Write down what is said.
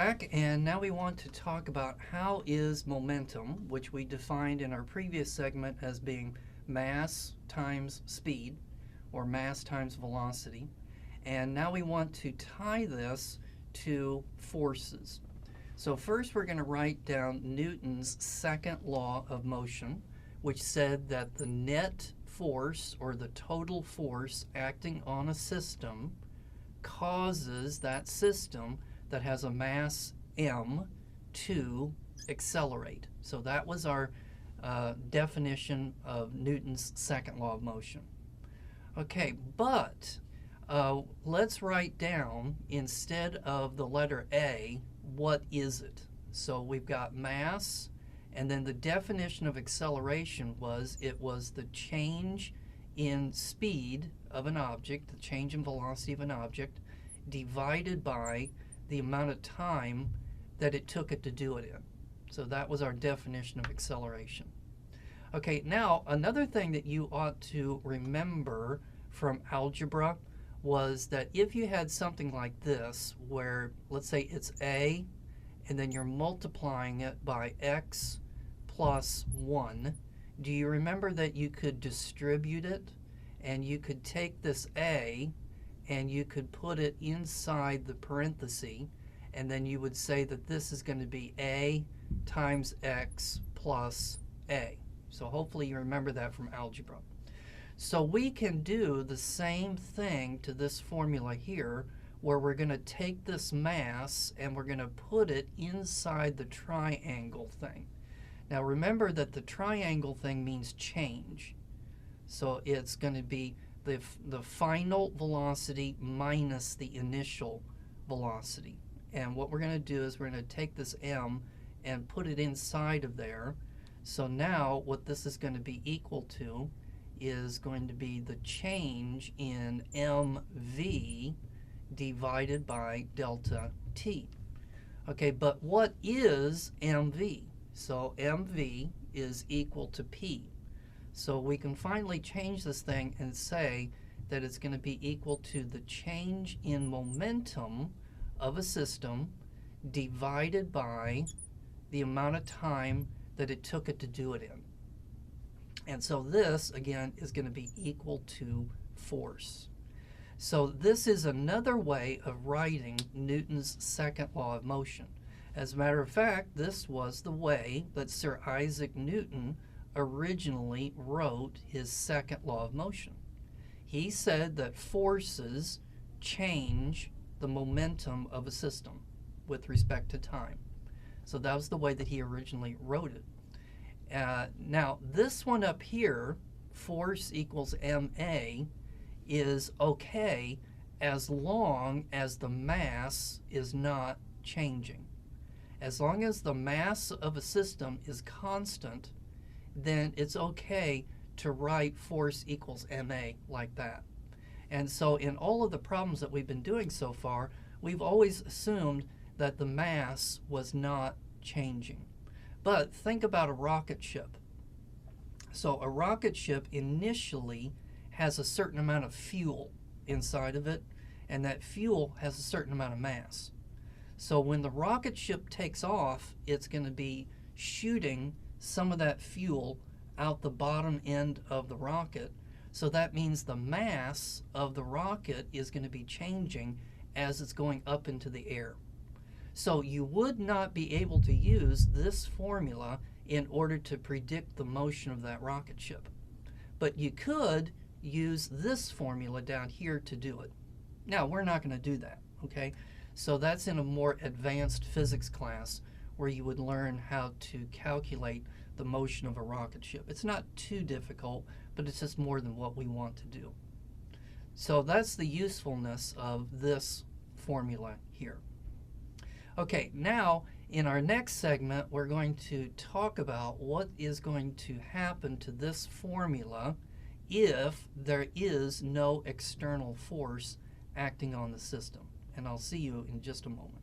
Back, and now we want to talk about how is momentum, which we defined in our previous segment as being mass times speed, or mass times velocity. And now we want to tie this to forces. So first we're going to write down Newton's second law of motion, which said that the net force, or the total force acting on a system, causes that system that has a mass m to accelerate. So that was our definition of Newton's second law of motion. Okay, but let's write down, instead of the letter A, what is it? So we've got mass, and then the definition of acceleration was it was the change in speed of an object, the change in velocity of an object, divided by the amount of time that it took it to do it in. So that was our definition of acceleration. Okay, now another thing that you ought to remember from algebra was that if you had something like this, where let's say it's a, and then you're multiplying it by x plus 1, do you remember that you could distribute it, and you could take this a and you could put it inside the parenthesis, and then you would say that this is going to be a times x plus a. So hopefully you remember that from algebra. So we can do the same thing to this formula here, where we're going to take this mass and we're going to put it inside the triangle thing. Now remember that the triangle thing means change. So it's going to be the final velocity minus the initial velocity. And what we're going to do is we're going to take this m and put it inside of there. So now what this is going to be equal to is going to be the change in mv divided by delta t. Okay, but what is mv? So mv is equal to p. So we can finally change this thing and say that it's going to be equal to the change in momentum of a system divided by the amount of time that it took it to do it in. And so this, again, is going to be equal to force. So this is another way of writing Newton's second law of motion. As a matter of fact, this was the way that Sir Isaac Newton originally wrote his second law of motion. He said that forces change the momentum of a system with respect to time. So that was the way that he originally wrote it. Now this one up here, force equals ma, is okay as long as the mass is not changing. As long as the mass of a system is constant, then it's okay to write force equals ma like that. And so in all of the problems that we've been doing so far, we've always assumed that the mass was not changing. But think about a rocket ship. So a rocket ship initially has a certain amount of fuel inside of it, and that fuel has a certain amount of mass. So when the rocket ship takes off, it's going to be shooting some of that fuel out the bottom end of the rocket. So that means the mass of the rocket is going to be changing as it's going up into the air. So you would not be able to use this formula in order to predict the motion of that rocket ship. But you could use this formula down here to do it. Now, we're not going to do that, okay? So that's in a more advanced physics class where you would learn how to calculate the motion of a rocket ship. It's not too difficult, but it's just more than what we want to do. So that's the usefulness of this formula here. Okay, now in our next segment, we're going to talk about what is going to happen to this formula if there is no external force acting on the system. And I'll see you in just a moment.